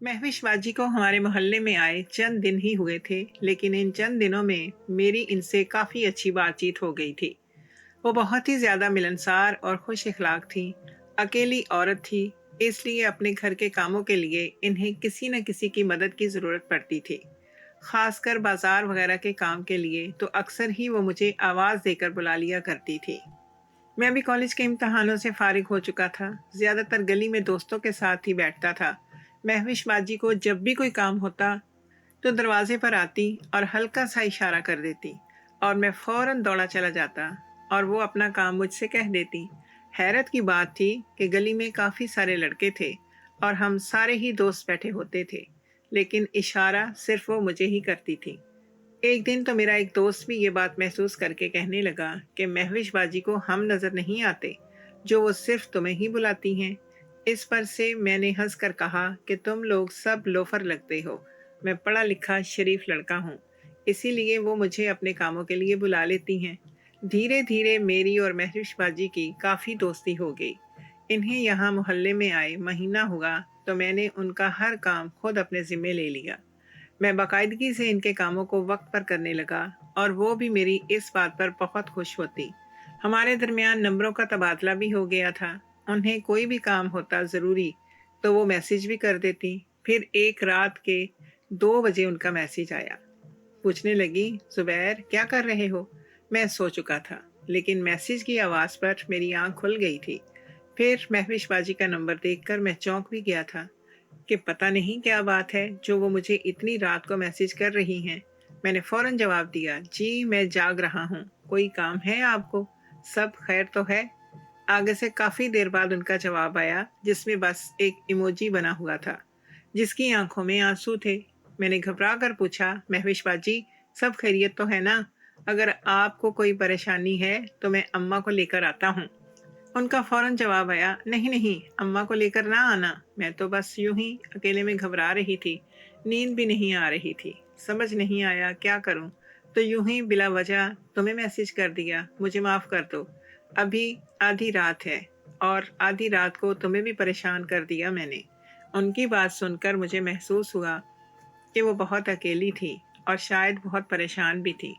महविश बाजी को हमारे मोहल्ले में आए चंद दिन ही हुए थे, लेकिन इन चंद दिनों में मेरी इनसे काफ़ी अच्छी बातचीत हो गई थी। वो बहुत ही ज़्यादा मिलनसार और खुश इखलाक थी। अकेली औरत थी, इसलिए अपने घर के कामों के लिए इन्हें किसी न किसी की मदद की ज़रूरत पड़ती थी। खासकर बाजार वगैरह के काम के लिए तो अक्सर ही वो मुझे आवाज़ देकर बुला लिया करती थी। मैं भी कॉलेज के इम्तहानों से फारिग हो चुका था। ज़्यादातर गली में दोस्तों के साथ ही बैठता था। महविश बाजी को जब भी कोई काम होता तो दरवाजे पर आती और हल्का सा इशारा कर देती और मैं फौरन दौड़ा चला जाता और वो अपना काम मुझसे कह देती। हैरत की बात थी कि गली में काफ़ी सारे लड़के थे और हम सारे ही दोस्त बैठे होते थे, लेकिन इशारा सिर्फ वो मुझे ही करती थी। एक दिन तो मेरा एक दोस्त भी ये बात महसूस करके कहने लगा कि महविश बाजी को हम नज़र नहीं आते, जो वो सिर्फ तुम्हें ही बुलाती हैं। इस पर से मैंने हंस कर कहा कि तुम लोग सब लोफर लगते हो। मैं पढ़ा लिखा शरीफ लड़का हूँ, इसीलिए वो मुझे अपने कामों के लिए बुला लेती हैं। धीरे धीरे मेरी और महविश बाजी की काफ़ी दोस्ती हो गई। इन्हें यहाँ मोहल्ले में आए महीना हुआ तो मैंने उनका हर काम खुद अपने ज़िम्मे ले लिया। मैं बाकायदगी से इनके कामों को वक्त पर करने लगा और वो भी मेरी इस बात पर बहुत खुश होती। हमारे दरमियान नंबरों का तबादला भी हो गया था। उन्हें कोई भी काम होता ज़रूरी तो वो मैसेज भी कर देती। फिर एक रात के 2 बजे उनका मैसेज आया। पूछने लगी, ज़ुबैर क्या कर रहे हो? मैं सो चुका था, लेकिन मैसेज की आवाज़ पर मेरी आंख खुल गई थी। फिर महविश बाजी का नंबर देखकर मैं चौंक भी गया था कि पता नहीं क्या बात है जो वो मुझे इतनी रात को मैसेज कर रही हैं। मैंने फ़ौरन जवाब दिया, जी मैं जाग रहा हूँ, कोई काम है आपको? सब खैर तो है? आगे से काफ़ी देर बाद उनका जवाब आया, जिसमें बस एक इमोजी बना हुआ था, जिसकी आंखों में आंसू थे। मैंने घबरा कर पूछा, महविश बाजी सब खैरियत तो है ना? अगर आपको कोई परेशानी है तो मैं अम्मा को लेकर आता हूँ। उनका फ़ौरन जवाब आया, नहीं नहीं, अम्मा को लेकर ना आना, मैं तो बस यूं ही अकेले में घबरा रही थी, नींद भी नहीं आ रही थी, समझ नहीं आया क्या करूं, तो यूं ही बिला वजह तुम्हें मैसेज कर दिया, मुझे माफ़ कर दो। अभी आधी रात है और आधी रात को तुम्हें भी परेशान कर दिया मैंने। उनकी बात सुनकर मुझे महसूस हुआ कि वो बहुत अकेली थी और शायद बहुत परेशान भी थी।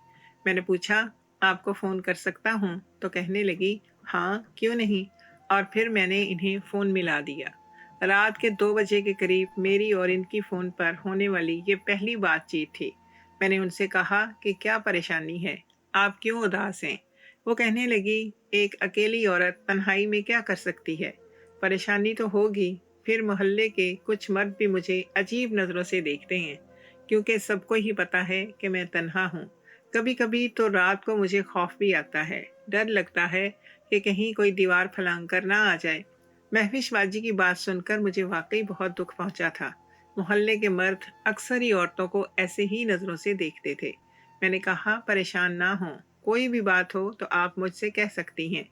मैंने पूछा, आपको फ़ोन कर सकता हूँ? तो कहने लगी, हाँ क्यों नहीं। और फिर मैंने इन्हें फ़ोन मिला दिया। रात के 2 बजे के करीब मेरी और इनकी फ़ोन पर होने वाली ये पहली बातचीत थी। मैंने उनसे कहा कि क्या परेशानी है, आप क्यों उदास हैं? वो कहने लगी, एक अकेली औरत तन्हाई में क्या कर सकती है, परेशानी तो होगी। फिर मोहल्ले के कुछ मर्द भी मुझे अजीब नज़रों से देखते हैं, क्योंकि सबको ही पता है कि मैं तन्हा हूँ। कभी कभी तो रात को मुझे खौफ भी आता है, डर लगता है कि कहीं कोई दीवार फलांग कर ना आ जाए। महविश बाजी की बात सुनकर मुझे वाकई बहुत दुख पहुंचा था। मोहल्ले के मर्द अक्सर ही औरतों को ऐसे ही नज़रों से देखते थे। मैंने कहा, परेशान ना हो, कोई भी बात हो तो आप मुझसे कह सकती हैं।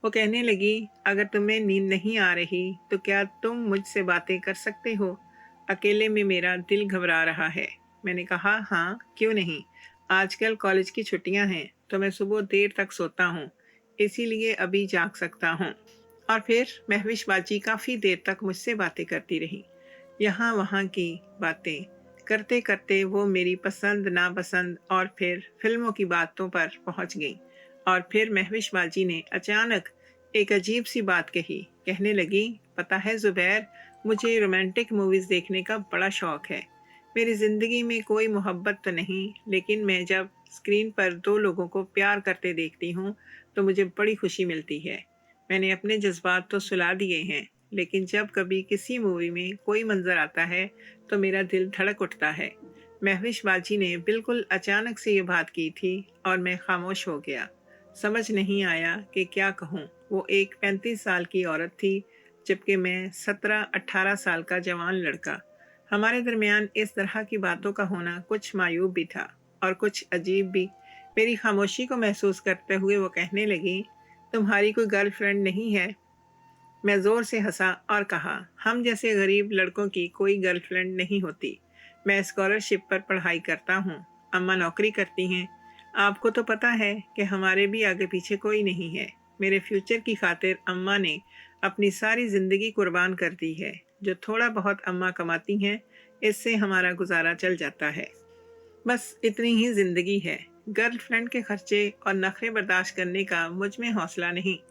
वो कहने लगी, अगर तुम्हें नींद नहीं आ रही तो क्या तुम मुझसे बातें कर सकते हो? अकेले में मेरा दिल घबरा रहा है। मैंने कहा, हाँ क्यों नहीं। आजकल कॉलेज की छुट्टियां हैं तो मैं सुबह देर तक सोता हूँ, इसीलिए अभी जाग सकता हूँ। और फिर महविश बाजी काफ़ी देर तक मुझसे बातें करती रही, यहाँ वहाँ की बातें करते करते वो मेरी पसंद नापसंद और फिर फिल्मों की बातों पर पहुँच गई। और फिर महविश बाजी ने अचानक एक अजीब सी बात कही। कहने लगी, पता है ज़ुबैर, मुझे रोमांटिक मूवीज़ देखने का बड़ा शौक़ है। मेरी ज़िंदगी में कोई मोहब्बत तो नहीं, लेकिन मैं जब स्क्रीन पर दो लोगों को प्यार करते देखती हूँ तो मुझे बड़ी खुशी मिलती है। मैंने अपने जज्बात तो सुला दिए हैं, लेकिन जब कभी किसी मूवी में कोई मंजर आता है तो मेरा दिल धड़क उठता है। महविश बाजी ने बिल्कुल अचानक से ये बात की थी और मैं खामोश हो गया। समझ नहीं आया कि क्या कहूँ। वो एक 35 साल की औरत थी, जबकि मैं 17-18 साल का जवान लड़का। हमारे दरमियान इस तरह की बातों का होना कुछ मायूब भी था और कुछ अजीब भी। मेरी खामोशी को महसूस करते हुए वो कहने लगी, तुम्हारी कोई गर्लफ्रेंड नहीं है? मैं ज़ोर से हंसा और कहा, हम जैसे गरीब लड़कों की कोई गर्लफ्रेंड नहीं होती। मैं स्कॉलरशिप पर पढ़ाई करता हूँ, अम्मा नौकरी करती हैं। आपको तो पता है कि हमारे भी आगे पीछे कोई नहीं है। मेरे फ्यूचर की खातिर अम्मा ने अपनी सारी ज़िंदगी कुर्बान कर दी है। جو تھوڑا بہت اماں کماتی ہیں اس سے ہمارا گزارا چل جاتا ہے۔ بس اتنی ہی زندگی ہے۔ گرل فرینڈ کے خرچے اور نخرے برداشت کرنے کا مجھ میں حوصلہ نہیں۔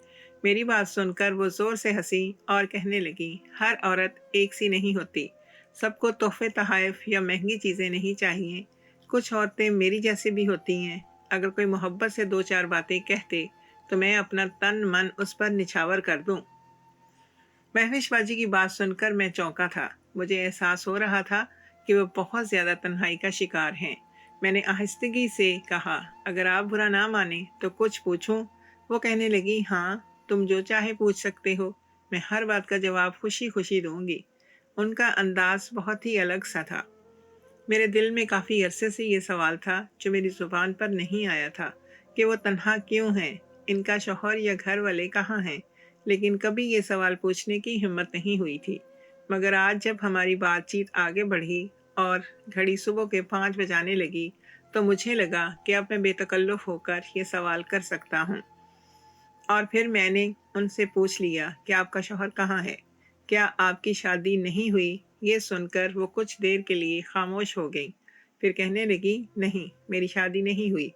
میری بات سن کر وہ زور سے ہنسی اور کہنے لگی، ہر عورت ایک سی نہیں ہوتی، سب کو تحفے تحائف یا مہنگی چیزیں نہیں چاہیے۔ کچھ عورتیں میری جیسی بھی ہوتی ہیں۔ اگر کوئی محبت سے دو چار باتیں کہتے تو میں اپنا تن من اس پر نچھاور کر دوں۔ مہوش باجی کی بات سن کر میں چونکا تھا۔ مجھے احساس ہو رہا تھا کہ وہ بہت زیادہ تنہائی کا شکار ہیں۔ میں نے آہستگی سے کہا، اگر آپ برا نہ مانیں تو کچھ پوچھوں؟ وہ کہنے لگی، ہاں تم جو چاہے پوچھ سکتے ہو، میں ہر بات کا جواب خوشی خوشی دوں گی۔ ان کا انداز بہت ہی الگ سا تھا۔ میرے دل میں کافی عرصے سے یہ سوال تھا جو میری زبان پر نہیں آیا تھا کہ وہ تنہا کیوں ہیں، ان کا شوہر یا گھر والے کہاں ہیں، لیکن کبھی یہ سوال پوچھنے کی ہمت نہیں ہوئی تھی۔ مگر آج جب ہماری بات چیت آگے بڑھی اور گھڑی صبح کے 5 بجانے لگی تو مجھے لگا کہ اب میں بے تکلف ہو کر یہ سوال کر سکتا ہوں۔ اور پھر میں نے ان سے پوچھ لیا کہ آپ کا شوہر کہاں ہے؟ کیا آپ کی شادی نہیں ہوئی؟ یہ سن کر وہ کچھ دیر کے لیے خاموش ہو گئی، پھر کہنے لگی، نہیں میری شادی نہیں ہوئی۔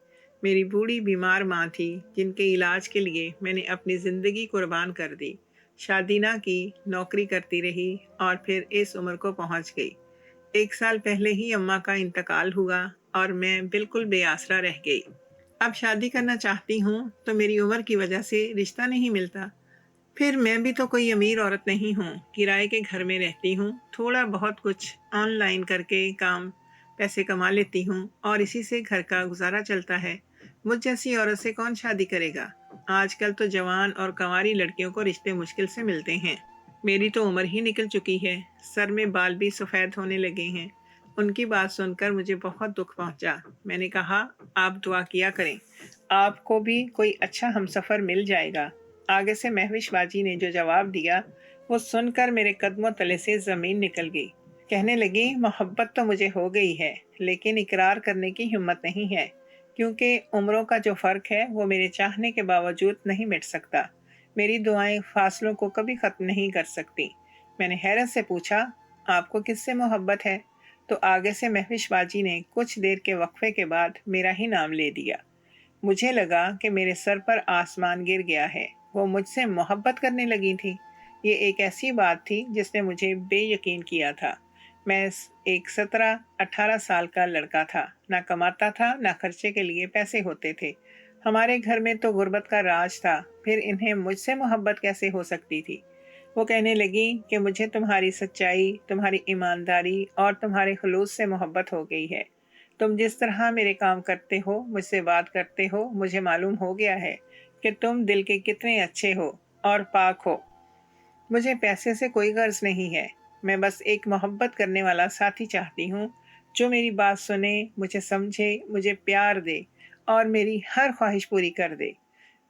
میری بوڑھی بیمار ماں تھی جن کے علاج کے لیے میں نے اپنی زندگی قربان کر دی۔ شادی نہ کی، نوکری کرتی رہی اور پھر اس عمر کو پہنچ گئی۔ 1 سال پہلے ہی اماں کا انتقال ہوا اور میں بالکل بے آسرا رہ گئی۔ اب شادی کرنا چاہتی ہوں تو میری عمر کی وجہ سے رشتہ نہیں ملتا۔ پھر میں بھی تو کوئی امیر عورت نہیں ہوں، کرائے کے گھر میں رہتی ہوں، تھوڑا بہت کچھ آن لائن کر کے پیسے کما لیتی ہوں اور اسی سے گھر کا گزارا چلتا ہے۔ مجھ جیسی عورت سے کون شادی کرے گا؟ آج کل تو جوان اور کنواری لڑکیوں کو رشتے مشکل سے ملتے ہیں۔ میری تو عمر ہی نکل چکی ہے، سر میں بال بھی سفید ہونے لگے ہیں۔ ان کی بات سن کر مجھے بہت دکھ پہنچا۔ میں نے کہا، آپ دعا کیا کریں، آپ کو بھی کوئی اچھا ہمسفر مل جائے گا۔ آگے سے مہوش باجی نے جو جواب دیا وہ سن کر میرے قدموں تلے سے زمین نکل گئی۔ کہنے لگی، محبت تو مجھے ہو گئی ہے لیکن اقرار کرنے کی ہمت نہیں ہے، کیونکہ عمروں کا جو فرق ہے وہ میرے چاہنے کے باوجود نہیں مٹ سکتا۔ میری دعائیں فاصلوں کو کبھی ختم نہیں کر سکتی۔ میں نے حیرت سے پوچھا، آپ کو کس سے محبت ہے؟ تو آگے سے مہوش باجی نے کچھ دیر کے وقفے کے بعد میرا ہی نام لے دیا۔ مجھے لگا کہ میرے سر پر آسمان گر گیا ہے۔ وہ مجھ سے محبت کرنے لگی تھی۔ یہ ایک ایسی بات تھی جس نے مجھے بے یقین کیا تھا۔ میں ایک 17-18 سال کا لڑکا تھا، نہ کماتا تھا نہ خرچے کے لیے پیسے ہوتے تھے۔ ہمارے گھر میں تو غربت کا راج تھا، پھر انہیں مجھ سے محبت کیسے ہو سکتی تھی؟ وہ کہنے لگی کہ مجھے تمہاری سچائی، تمہاری ایمانداری اور تمہارے خلوص سے محبت ہو گئی ہے۔ تم جس طرح میرے کام کرتے ہو، مجھ سے بات کرتے ہو، مجھے معلوم ہو گیا ہے کہ تم دل کے کتنے اچھے ہو اور پاک ہو۔ مجھے پیسے سے کوئی غرض نہیں ہے، میں بس ایک محبت کرنے والا ساتھی چاہتی ہوں جو میری بات سنے، مجھے سمجھے، مجھے پیار دے اور میری ہر خواہش پوری کر دے۔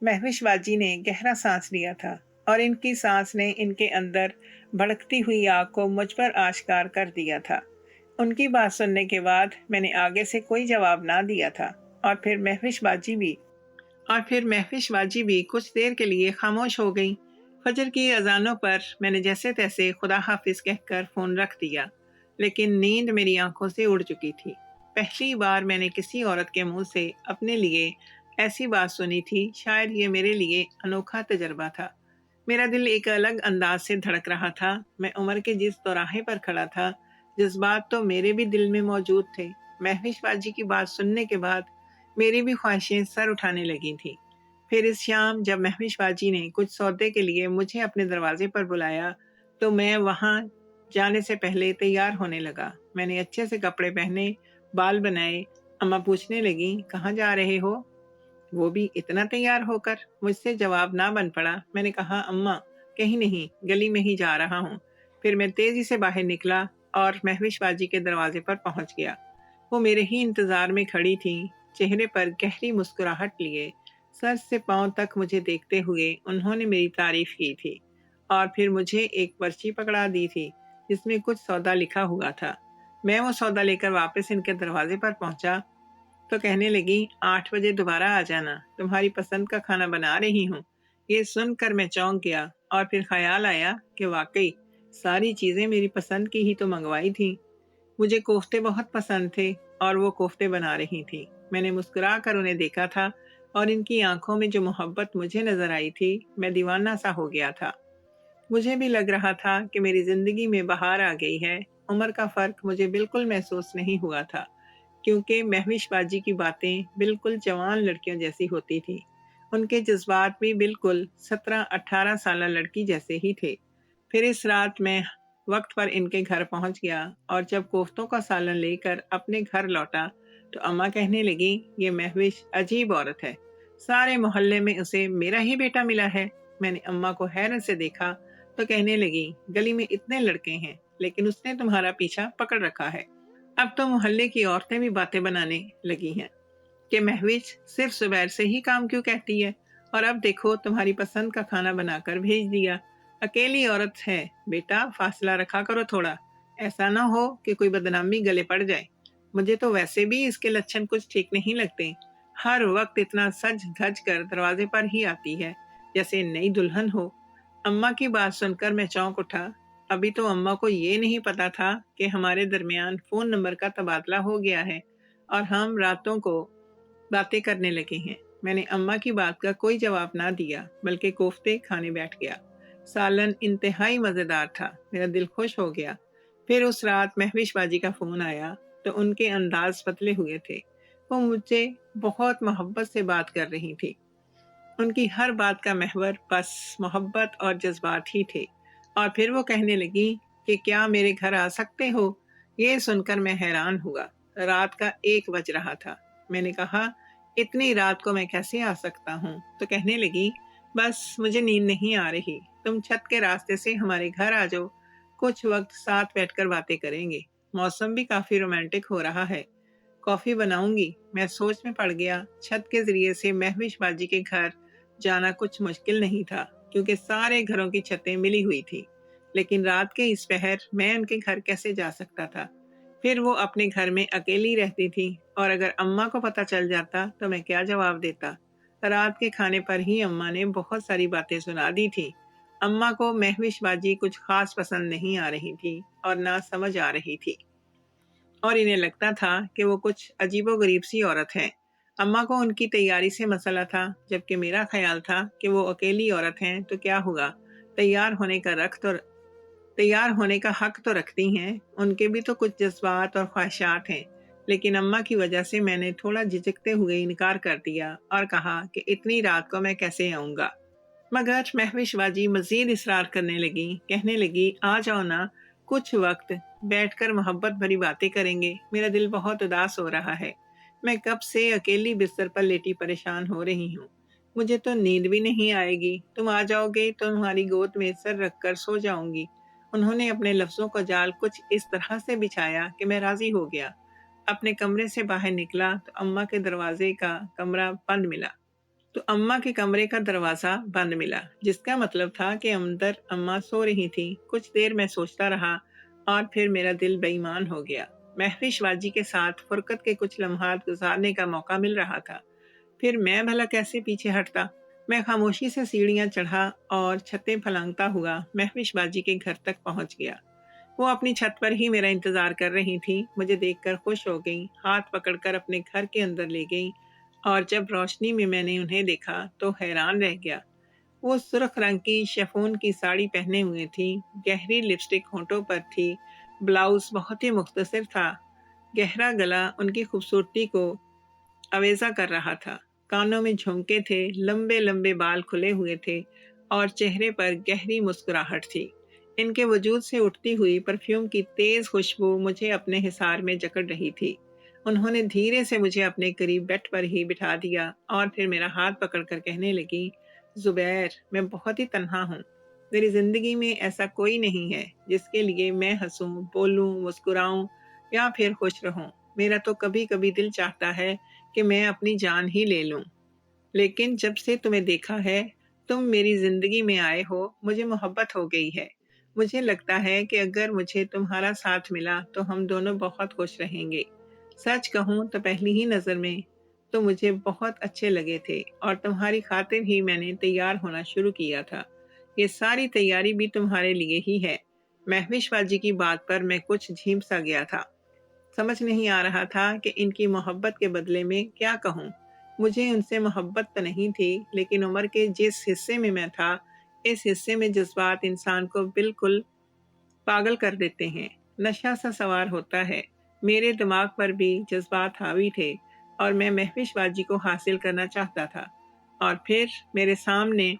مہوش باجی نے گہرا سانس لیا تھا اور ان کی سانس نے ان کے اندر بھڑکتی ہوئی آگ کو مجھ پر آشکار کر دیا تھا۔ ان کی بات سننے کے بعد میں نے آگے سے کوئی جواب نہ دیا تھا اور پھر مہوش باجی بھی کچھ دیر کے لیے خاموش ہو گئی۔ فجر کی اذانوں پر میں نے جیسے تیسے خدا حافظ کہہ کر فون رکھ دیا، لیکن نیند میری آنکھوں سے اڑ چکی تھی۔ پہلی بار میں نے کسی عورت کے منہ سے اپنے لیے ایسی بات سنی تھی، شاید یہ میرے لیے انوکھا تجربہ تھا۔ میرا دل ایک الگ انداز سے دھڑک رہا تھا۔ میں عمر کے جس دوراہے پر کھڑا تھا، جذبات تو میرے بھی دل میں موجود تھے۔ مہوش باجی کی بات سننے کے بعد میری بھی خواہشیں سر اٹھانے لگی تھیں۔ پھر اس شام جب مہوش باجی نے کچھ سودے کے لیے مجھے اپنے دروازے پر بلایا تو میں وہاں جانے سے پہلے تیار ہونے لگا۔ میں نے اچھے سے کپڑے پہنے، بال بنائے۔ اماں پوچھنے لگی، کہاں جا رہے ہو؟ وہ بھی اتنا تیار ہو کر؟ مجھ سے جواب نہ بن پڑا۔ میں نے کہا، اماں کہیں نہیں، گلی میں ہی جا رہا ہوں۔ پھر میں تیزی سے باہر نکلا اور مہوش باجی کے دروازے پر پہنچ گیا۔ وہ میرے ہی انتظار میں کھڑی تھیں، چہرے پر گہری مسکراہٹ لیے، سر سے پاؤں تک مجھے دیکھتے ہوئے انہوں نے میری تعریف کی تھی اور پھر مجھے ایک پرچی پکڑا دی تھی جس میں کچھ سودا لکھا ہوا تھا۔ میں وہ سودا لے کر واپس ان کے دروازے پر پہنچا تو کہنے لگی، 8 بجے دوبارہ آ جانا، تمہاری پسند کا کھانا بنا رہی ہوں۔ یہ سن کر میں چونک گیا اور پھر خیال آیا کہ واقعی सारी चीज़ें मेरी पसंद की ही तो मंगवाई थी। मुझे कोफ्ते बहुत पसंद थे और वो कोफ्ते बना रही थी। मैंने मुस्कुरा कर उन्हें देखा था और इनकी आंखों में जो मोहब्बत मुझे नजर आई थी, मैं दीवाना सा हो गया था। मुझे भी लग रहा था कि मेरी जिंदगी में बहार आ गई है। उम्र का फर्क मुझे बिल्कुल महसूस नहीं हुआ था, क्योंकि महविश बाजी की बातें बिल्कुल जवान लड़कियों जैसी होती थी। उनके जज्बात भी बिल्कुल 17-18 साल लड़की जैसे ही थे। फिर इस रात मैं वक्त पर इनके घर पहुंच गया और जब कोफ्तों का सालन लेकर अपने घर लौटा तो अम्मा कहने लगी, ये महविश अजीब औरत है, सारे मोहल्ले में उसे मेरा ही बेटा मिला है। मैंने अम्मा को हैरत से देखा तो कहने लगी, गली में इतने लड़के हैं लेकिन उसने तुम्हारा पीछा पकड़ रखा है। अब तो मोहल्ले की औरतें भी बातें बनाने लगी हैं कि महविश सिर्फ सुबैर से ही काम क्यों कहती है, और अब देखो तुम्हारी पसंद का खाना बनाकर भेज दिया। अकेली औरत है बेटा, फासला रखा करो थोड़ा, ऐसा ना हो कि कोई बदनामी गले पड़ जाए। मुझे तो वैसे भी इसके लक्षण कुछ ठीक नहीं लगते। हर वक्त इतना सज धज कर दरवाजे पर ही आती है जैसे नई दुल्हन हो। अम्मा की बात सुनकर मैं चौंक उठा। अभी तो अम्मा को ये नहीं पता था कि हमारे दरमियान फोन नंबर का तबादला हो गया है और हम रातों को बातें करने लगे हैं। मैंने अम्मा की बात का कोई जवाब ना दिया बल्कि कोफ्ते खाने बैठ गया। सालन इंतहाई मज़ेदार था, मेरा दिल खुश हो गया। फिर उस रात महविश बाजी का फ़ोन आया तो उनके अंदाज बदले हुए थे। वो मुझे बहुत मोहब्बत से बात कर रही थी। उनकी हर बात का महवर बस मोहब्बत और जज्बात ही थे। और फिर वो कहने लगी कि क्या मेरे घर आ सकते हो। ये सुनकर मैं हैरान हुआ। रात का 1 बज रहा था। मैंने कहा, इतनी रात को मैं कैसे आ सकता हूँ। तो कहने लगी, बस मुझे नींद नहीं आ रही, तुम छत के रास्ते से हमारे घर आ जाओ, कुछ वक्त साथ बैठकर बातें करेंगे। मौसम भी काफी रोमांटिक हो रहा है, कॉफी बनाऊंगी। मैं सोच में पड़ गया। छत के जरिए से महविश बाजी के घर जाना कुछ मुश्किल नहीं था, क्योंकि सारे घरों की छतें मिली हुई थी। लेकिन रात के इस पहर मैं उनके घर कैसे जा सकता था। फिर वो अपने घर में अकेली रहती थी और अगर अम्मा को पता चल जाता तो मैं क्या जवाब देता। रात के खाने पर ही अम्मा ने बहुत सारी बातें सुना दी थी। अम्मा को महविश बाजी कुछ खास पसंद नहीं आ रही थी और ना समझ आ रही थी, और इन्हें लगता था कि वो कुछ अजीबोगरीब सी औरत है। अम्मा को उनकी तैयारी से मसला था, जबकि मेरा ख्याल था कि वो अकेली औरत हैं तो क्या हुआ, तैयार होने का रख तो तैयार होने का हक तो रखती हैं। उनके भी तो कुछ जज्बात और ख्वाहिशात हैं। लेकिन अम्मा की वजह से मैंने थोड़ा झिझकते हुए इनकार कर दिया और कहा कि इतनी रात को मैं कैसे आऊँगा। मगर महविश बाजी मजीद इसरार करने लगी, कहने लगी, आ जाओ ना, कुछ वक्त बैठकर मोहब्बत भरी बातें करेंगे। मेरा दिल बहुत उदास हो रहा है। मैं कब से अकेली बिस्तर पर लेटी परेशान हो रही हूँ। मुझे तो नींद भी नहीं आएगी। तुम आ जाओगे तो तुम्हारी गोद में सर रखकर सो जाऊंगी। उन्होंने अपने लफ्जों का जाल कुछ इस तरह से बिछाया कि मैं राजी हो गया। अपने कमरे से बाहर निकला तो अम्मा के दरवाजे का कमरा बंद मिला तो अम्मा के कमरे का दरवाजा बंद मिला, जिसका मतलब था कि अंदर अम्मा सो रही थी। कुछ देर मैं सोचता रहा और फिर मेरा दिल बेईमान हो गया। महविश बाजी के साथ फुरकत के कुछ लम्हात गुजारने का मौका मिल रहा था, फिर मैं भला कैसे पीछे हटता। मैं खामोशी से सीढ़ियां चढ़ा और छतें फलांगता हुआ महविश बाजी के घर तक पहुंच गया। वो अपनी छत पर ही मेरा इंतजार कर रही थी। मुझे देखकर खुश हो गई, हाथ पकड़कर अपने घर के अंदर ले गई और जब रोशनी में मैंने उन्हें देखा तो हैरान रह गया। वो सुर्ख रंग की शिफॉन की साड़ी पहने हुए थी, गहरी लिपस्टिक होंठों पर थी, ब्लाउज बहुत ही मुख्तसर था। गहरा गला उनकी खूबसूरती को अवेजा कर रहा था। कानों में झुमके थे, लंबे लंबे बाल खुले हुए थे और चेहरे पर गहरी मुस्कुराहट थी। इनके वजूद से उठती हुई परफ्यूम की तेज खुशबू मुझे अपने हिसार में जकड़ रही थी। उन्होंने धीरे से मुझे अपने करीब बेड पर ही बिठा दिया और फिर मेरा हाथ पकड़कर कहने लगी, जुबैर, मैं बहुत ही तन्हा हूँ। मेरी जिंदगी में ऐसा कोई नहीं है जिसके लिए मैं हंसूं, बोलूं, मुस्कुराऊं या फिर खुश रहूं। मेरा तो कभी कभी दिल चाहता है कि मैं अपनी जान ही ले लूं। लेकिन जब से तुम्हें देखा है, तुम मेरी जिंदगी में आए हो, मुझे मोहब्बत हो गई है। मुझे लगता है कि अगर मुझे तुम्हारा साथ मिला तो हम दोनों बहुत खुश रहेंगे। सच कहूँ तो पहली ही नज़र में तो मुझे बहुत अच्छे लगे थे और तुम्हारी खातिर ही मैंने तैयार होना शुरू किया था। ये सारी तैयारी भी तुम्हारे लिए ही है। महविश बाजी की बात पर मैं कुछ झीम सा गया था। समझ नहीं आ रहा था कि इनकी मोहब्बत के बदले में क्या कहूँ। मुझे उनसे मोहब्बत तो नहीं थी, लेकिन उम्र के जिस हिस्से में मैं था, इस हिस्से में जज्बात इंसान को बिल्कुल पागल कर देते हैं। नशा सा सवार होता है। मेरे दिमाग पर भी जज्बात हावी थे और मैं महविश बाजी को हासिल करना चाहता था। और फिर मेरे सामने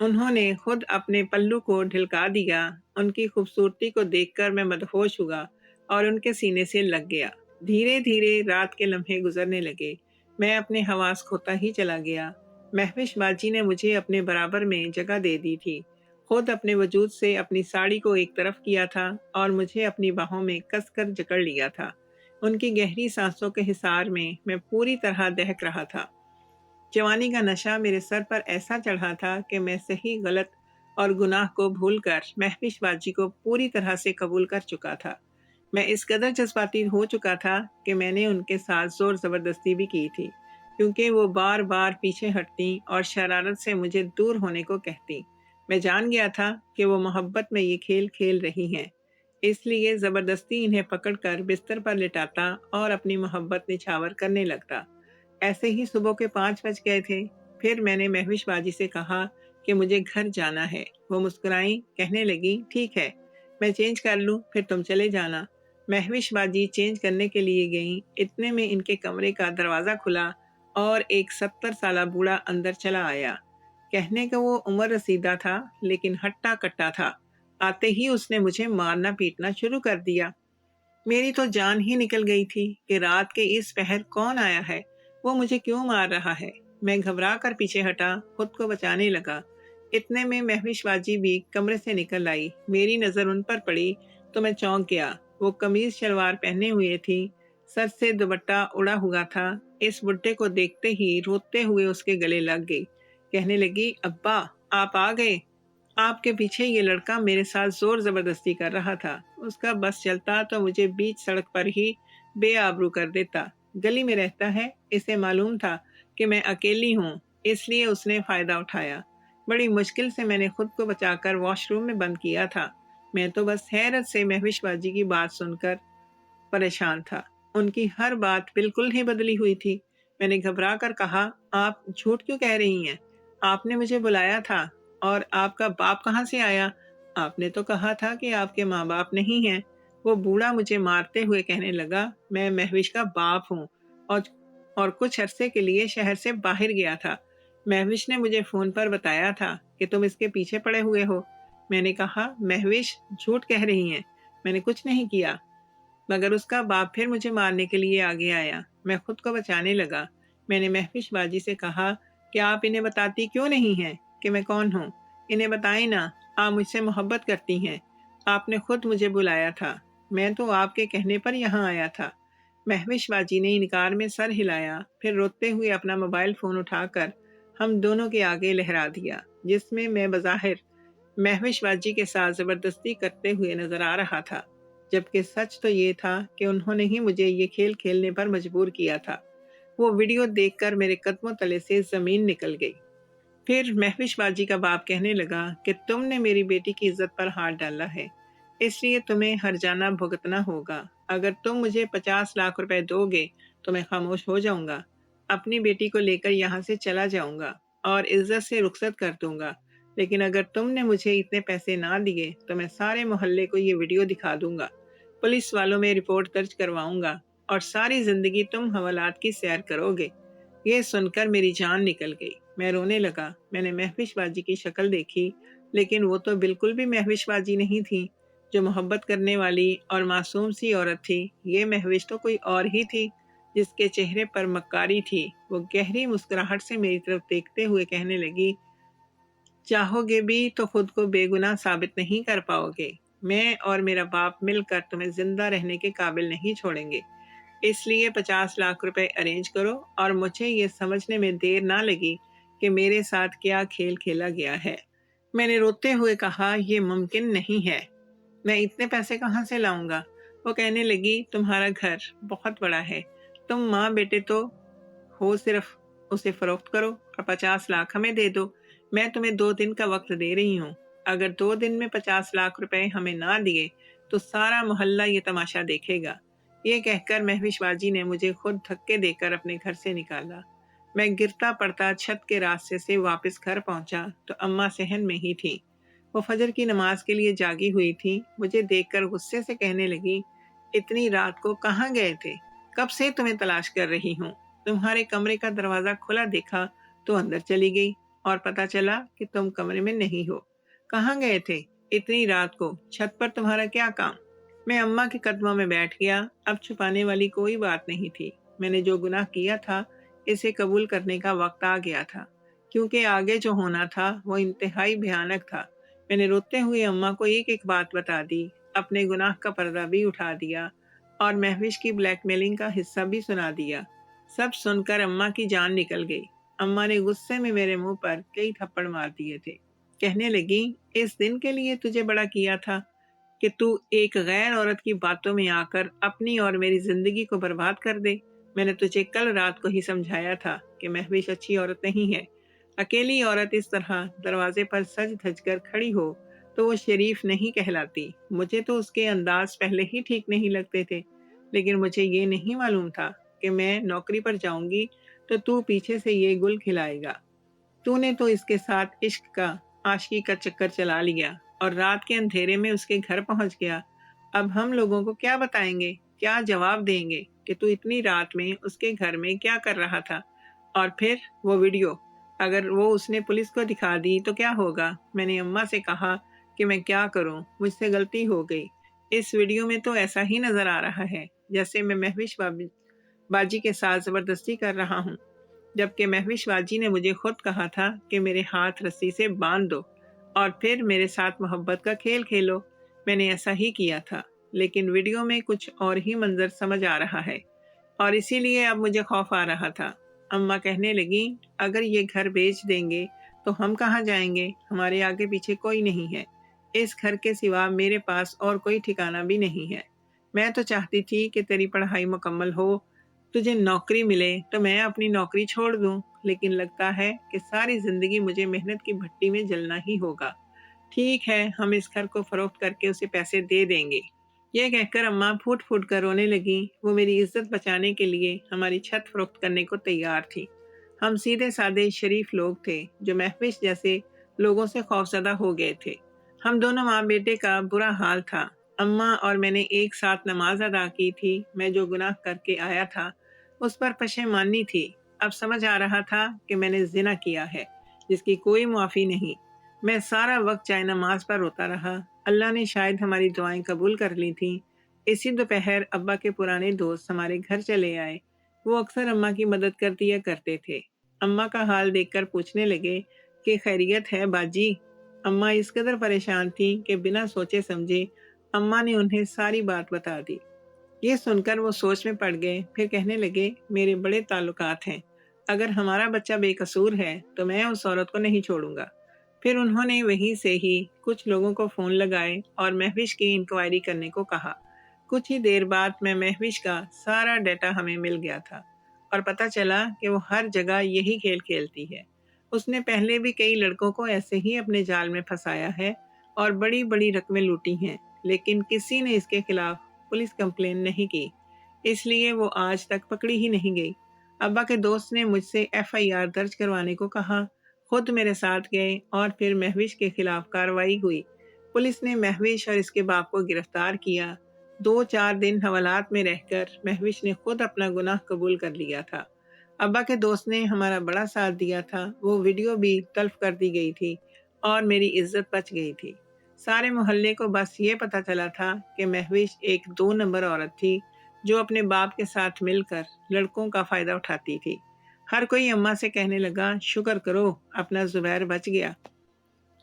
उन्होंने खुद अपने पल्लू को ढिलका दिया। उनकी खूबसूरती को देखकर मैं मदहोश हुआ और उनके सीने से लग गया। धीरे धीरे रात के लम्हे गुजरने लगे। मैं अपने हवास खोता ही चला गया। महविश बाजी ने मुझे अपने बराबर में जगह दे दी थी। खुद अपने वजूद से अपनी साड़ी को एक तरफ किया था और मुझे अपनी बाहों में कसकर जकड़ लिया था। उनकी गहरी सांसों के हिसार में मैं पूरी तरह दहक रहा था। जवानी का नशा मेरे सर पर ऐसा चढ़ा था कि मैं सही गलत और गुनाह को भूलकर महविश बाजी को पूरी तरह से कबूल कर चुका था। मैं इस कदर जज्बाती हो चुका था कि मैंने उनके साथ जोर ज़बरदस्ती भी की थी, क्योंकि वो बार बार पीछे हटती और शरारत से मुझे दूर होने को कहती। मैं जान गया था कि वो मोहब्बत में ये खेल खेल रही हैं, इसलिए ज़बरदस्ती इन्हें पकड़कर बिस्तर पर लिटाता और अपनी मोहब्बत निछावर करने लगता। ऐसे ही सुबह के 5 बज गए थे। फिर मैंने महविश बाजी से कहा कि मुझे घर जाना है। वो मुस्कुराई, कहने लगी, ठीक है, मैं चेंज कर लूँ, फिर तुम चले जाना। महविश बाजी चेंज करने के लिए गईं। इतने में इनके कमरे का दरवाज़ा खुला और एक 70 साला बूढ़ा अंदर चला आया। कहने का वो उम्र रसीदा था, लेकिन हट्टा कट्टा था। आते ही उसने मुझे मारना पीटना शुरू कर दिया। मेरी तो जान ही निकल गई थी कि रात के इस पहर कौन आया है। वो मुझे क्यों मार रहा है। मैं घबरा कर पीछे हटा, खुद को बचाने लगा। इतने में महविश बाजी भी कमरे से निकल आई। मेरी नज़र उन पर पड़ी तो मैं चौंक गया। वो कमीज शलवार पहने हुए थी, सर से दुपट्टा उड़ा हुआ था। इस बुड्ढे को देखते ही रोते हुए उसके गले लग गई। कहने लगी, अब्बा, आप आ गए। आपके पीछे ये लड़का मेरे साथ जोर जबरदस्ती कर रहा था। उसका बस चलता तो मुझे बीच सड़क पर ही बेआबरू कर देता। गली में रहता है, इसे मालूम था कि मैं अकेली हूँ, इसलिए उसने फायदा उठाया। बड़ी मुश्किल से मैंने खुद को बचाकर वॉशरूम में बंद किया था। मैं तो बस हैरत से महविश बाजी की बात सुनकर परेशान था। उनकी हर बात बिल्कुल ही बदली हुई थी। मैंने घबरा कर कहा, आप झूठ क्यों कह रही हैं? आपने मुझे बुलाया था। और आपका बाप कहाँ से आया? आपने तो कहा था कि आपके माँ बाप नहीं हैं। वो बूढ़ा मुझे मारते हुए कहने लगा, मैं महविश का बाप हूँ और और कुछ अरसे के लिए शहर से बाहर गया था। महविश ने मुझे फ़ोन पर बताया था कि तुम इसके पीछे पड़े हुए हो। मैंने कहा, महविश झूठ कह रही हैं, मैंने कुछ नहीं किया। मगर उसका बाप फिर मुझे मारने के लिए आगे आया। मैं खुद को बचाने लगा। मैंने महविश बाजी से कहा कि आप इन्हें बताती क्यों नहीं हैं कि मैं कौन हूँ? इन्हें बताएं ना, आप मुझसे मोहब्बत करती हैं। आपने खुद मुझे बुलाया था। मैं तो आपके कहने पर यहाँ आया था। महविश बाजी ने इनकार में सर हिलाया, फिर रोते हुए अपना मोबाइल फ़ोन उठाकर हम दोनों के आगे लहरा दिया, जिसमें मैं बज़ाहिर महविश बाजी के साथ ज़बरदस्ती करते हुए नज़र आ रहा था, जबकि सच तो ये था कि उन्होंने ही मुझे ये खेल खेलने पर मजबूर किया था। वो वीडियो देखकर मेरे कदमों तले से ज़मीन निकल गई। फिर महविश बाजी का बाप कहने लगा कि तुमने मेरी बेटी की इज्जत पर हाथ डाला है, इसलिए तुम्हें हर्जाना भुगतना होगा। अगर तुम मुझे 50 लाख रुपए दोगे तो मैं खामोश हो जाऊंगा, अपनी बेटी को लेकर यहाँ से चला जाऊंगा और इज्जत से रुखसत कर दूंगा। लेकिन अगर तुमने मुझे इतने पैसे ना दिए तो मैं सारे मोहल्ले को ये वीडियो दिखा दूंगा, पुलिस वालों में रिपोर्ट दर्ज करवाऊंगा और सारी जिंदगी तुम हवालात की सैर करोगे। ये सुनकर मेरी जान निकल गई। मैं रोने लगा। मैंने महविश बाजी की शक्ल देखी, लेकिन वो तो बिल्कुल भी महविश बाजी नहीं थी जो मोहब्बत करने वाली और मासूम सी औरत थी। ये महविश तो कोई और ही थी, जिसके चेहरे पर मक्कारी थी। वो गहरी मुस्कुराहट से मेरी तरफ देखते हुए कहने लगी, चाहोगे भी तो खुद को बेगुनाह साबित नहीं कर पाओगे। मैं और मेरा बाप मिलकर तुम्हें जिंदा रहने के काबिल नहीं छोड़ेंगे। इसलिए 50 लाख रुपए अरेंज करो और मुझे ये समझने में देर ना लगी कि मेरे साथ क्या खेल खेला गया है। मैंने रोते हुए कहा, यह मुमकिन नहीं है, मैं इतने पैसे कहाँ से लाऊंगा? वो कहने लगी, तुम्हारा घर बहुत बड़ा है, तुम माँ बेटे तो हो, सिर्फ उसे फरोख्त करो और 50 लाख हमें दे दो। मैं तुम्हें 2 दिन का वक्त दे रही हूँ। اگر 2 دن میں 50 لاکھ روپے ہمیں نہ دیے تو سارا محلہ یہ تماشا دیکھے گا۔ یہ کہہ کر مہوش باجی نے مجھے خود دھکے دے کر اپنے گھر سے نکالا۔ میں گرتا پڑتا چھت کے راستے سے واپس گھر پہنچا تو اماں صحن میں ہی تھی۔ وہ فجر کی نماز کے لیے جاگی ہوئی تھی۔ مجھے دیکھ کر غصے سے کہنے لگی، اتنی رات کو کہاں گئے تھے؟ کب سے تمہیں تلاش کر رہی ہوں۔ تمہارے کمرے کا دروازہ کھلا دیکھا تو اندر چلی گئی اور پتہ چلا کہ تم کمرے میں نہیں ہو۔ کہاں گئے تھے اتنی رات کو؟ چھت پر تمہارا کیا کام؟ میں اماں کے قدموں میں بیٹھ گیا۔ اب چھپانے والی کوئی بات نہیں تھی۔ میں نے جو گناہ کیا تھا اسے قبول کرنے کا وقت آ گیا تھا، کیونکہ آگے جو ہونا تھا وہ انتہائی بھیانک تھا۔ میں نے روتے ہوئے اماں کو ایک ایک بات بتا دی، اپنے گناہ کا پردہ بھی اٹھا دیا اور مہوش کی بلیک میلنگ کا حصہ بھی سنا دیا۔ سب سن کر اماں کی جان نکل گئی۔ اماں نے غصے میں میرے منہ پر کئی تھپڑ مار دیے تھے۔ کہنے لگی، اس دن کے لیے تجھے بڑا کیا تھا کہ تو ایک غیر عورت کی باتوں میں آ کر اپنی اور میری زندگی کو برباد کر دے۔ میں نے تجھے کل رات کو ہی سمجھایا تھا کہ مہوش اچھی عورت نہیں ہے۔ اکیلی عورت اس طرح دروازے پر سج دھج کر کھڑی ہو تو وہ شریف نہیں کہلاتی۔ مجھے تو اس کے انداز پہلے ہی ٹھیک نہیں لگتے تھے، لیکن مجھے یہ نہیں معلوم تھا کہ میں نوکری پر جاؤں گی تو پیچھے سے یہ گل کھلائے گا۔ تو نے تو اس کے ساتھ عشق کا، عاشقی کا چکر چلا لیا اور رات کے اندھیرے میں اس کے گھر پہنچ گیا۔ اب ہم لوگوں کو کیا بتائیں گے، کیا جواب دیں گے کہ تو اتنی رات میں اس کے گھر میں کیا کر رہا تھا؟ اور پھر وہ ویڈیو، اگر وہ اس نے پولیس کو دکھا دی تو کیا ہوگا؟ میں نے اماں سے کہا کہ میں کیا کروں، مجھ سے غلطی ہو گئی۔ اس ویڈیو میں تو ایسا ہی نظر آ رہا ہے جیسے میں مہوش باجی کے ساتھ زبردستی کر رہا ہوں، جبکہ مہوش باجی نے مجھے خود کہا تھا کہ میرے ہاتھ رسی سے باندھ دو اور پھر میرے ساتھ محبت کا کھیل کھیلو۔ میں نے ایسا ہی کیا تھا، لیکن ویڈیو میں کچھ اور ہی منظر سمجھ آ رہا ہے اور اسی لیے اب مجھے خوف آ رہا تھا۔ اماں کہنے لگی، اگر یہ گھر بیچ دیں گے تو ہم کہاں جائیں گے؟ ہمارے آگے پیچھے کوئی نہیں ہے۔ اس گھر کے سوا میرے پاس اور کوئی ٹھکانہ بھی نہیں ہے۔ میں تو چاہتی تھی کہ تیری پڑھائی مکمل ہو، تجھے نوکری ملے تو میں اپنی نوکری چھوڑ دوں، لیکن لگتا ہے کہ ساری زندگی مجھے محنت کی بھٹی میں جلنا ہی ہوگا۔ ٹھیک ہے، ہم اس گھر کو فروخت کر کے اسے پیسے دے دیں گے۔ یہ کہہ کر اماں پھوٹ پھوٹ کر رونے لگی۔ وہ میری عزت بچانے کے لیے ہماری چھت فروخت کرنے کو تیار تھی۔ ہم سیدھے سادے شریف لوگ تھے جو مہوش جیسے لوگوں سے خوفزدہ ہو گئے تھے۔ ہم دونوں ماں بیٹے کا برا حال تھا۔ اماں اور میں نے ایک ساتھ نماز ادا کی تھی۔ میں جو گناہ کر کے آیا تھا اس پر پشیمانی تھی۔ اب سمجھ آ رہا تھا کہ میں نے زنا کیا ہے جس کی کوئی معافی نہیں۔ میں سارا وقت چائے نماز پر روتا رہا۔ اللہ نے شاید ہماری دعائیں قبول کر لی تھیں۔ اسی دوپہر ابا کے پرانے دوست ہمارے گھر چلے آئے۔ وہ اکثر اماں کی مدد کر دیا کرتے تھے۔ اماں کا حال دیکھ کر پوچھنے لگے کہ خیریت ہے باجی؟ اماں اس قدر پریشان تھی کہ بنا سوچے سمجھے اماں نے انہیں ساری بات بتا دی۔ یہ سن کر وہ سوچ میں پڑ گئے، پھر کہنے لگے، میرے بڑے تعلقات ہیں، اگر ہمارا بچہ بے قصور ہے تو میں اس عورت کو نہیں چھوڑوں گا۔ پھر انہوں نے وہیں سے ہی کچھ لوگوں کو فون لگائے اور مہوش کی انکوائری کرنے کو کہا۔ کچھ ہی دیر بعد میں مہوش کا سارا ڈیٹا ہمیں مل گیا تھا اور پتہ چلا کہ وہ ہر جگہ یہی کھیل کھیلتی ہے۔ اس نے پہلے بھی کئی لڑکوں کو ایسے ہی اپنے جال میں پھنسایا ہے اور بڑی بڑی رقمیں لوٹی ہیں، لیکن کسی نے اس کے خلاف پولیس کمپلین نہیں کی، اس لیے وہ آج تک پکڑی ہی نہیں گئی۔ ابا کے دوست نے مجھ سے FIR درج کروانے کو کہا، خود میرے ساتھ گئے اور پھر مہوش کے خلاف کارروائی ہوئی۔ پولیس نے مہوش اور اس کے باپ کو گرفتار کیا۔ 2-4 دن حوالات میں رہ کر مہوش نے خود اپنا گناہ قبول کر لیا تھا۔ ابا کے دوست نے ہمارا بڑا ساتھ دیا تھا۔ وہ ویڈیو بھی تلف کر دی گئی تھی اور میری عزت بچ گئی تھی۔ سارے محلے کو بس یہ پتہ چلا تھا کہ مہوش ایک 2 نمبر عورت تھی جو اپنے باپ کے ساتھ مل کر لڑکوں کا فائدہ اٹھاتی تھی۔ ہر کوئی اماں سے کہنے لگا، شکر کرو اپنا زبیر بچ گیا،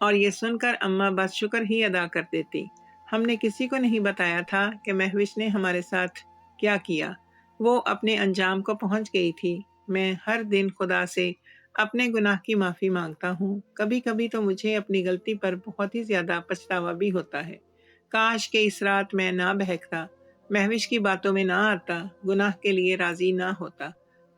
اور یہ سن کر اماں بس شکر ہی ادا کر دیتی۔ ہم نے کسی کو نہیں بتایا تھا کہ مہوش نے ہمارے ساتھ کیا کیا۔ وہ اپنے انجام کو پہنچ گئی تھی۔ میں ہر دن خدا سے اپنے گناہ کی معافی مانگتا ہوں۔ کبھی کبھی تو مجھے اپنی غلطی پر بہت ہی زیادہ پچھتاوا بھی ہوتا ہے۔ کاش کہ اس رات میں نہ بہکتا، مہوش کی باتوں میں نہ آتا، گناہ کے لیے راضی نہ ہوتا،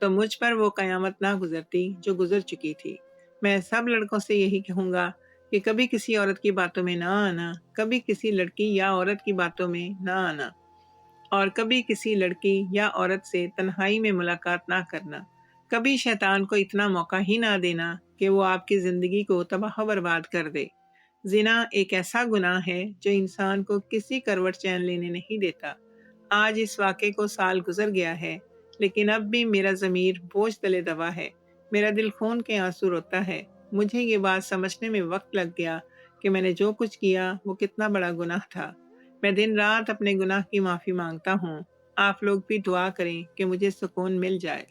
تو مجھ پر وہ قیامت نہ گزرتی جو گزر چکی تھی۔ میں سب لڑکوں سے یہی کہوں گا کہ کبھی کسی عورت کی باتوں میں نہ آنا، کبھی کسی لڑکی یا عورت کی باتوں میں نہ آنا، اور کبھی کسی لڑکی یا عورت سے تنہائی میں ملاقات نہ کرنا، کبھی شیطان کو اتنا موقع ہی نہ دینا کہ وہ آپ کی زندگی کو تباہ و برباد کر دے۔ زنا ایک ایسا گناہ ہے جو انسان کو کسی کروٹ چین لینے نہیں دیتا۔ آج اس واقعے کو سال گزر گیا ہے، لیکن اب بھی میرا ضمیر بوجھ تلے دبا ہے، میرا دل خون کے آنسو روتا ہے۔ مجھے یہ بات سمجھنے میں وقت لگ گیا کہ میں نے جو کچھ کیا وہ کتنا بڑا گناہ تھا۔ میں دن رات اپنے گناہ کی معافی مانگتا ہوں۔ آپ لوگ بھی دعا کریں کہ مجھے سکون مل جائے۔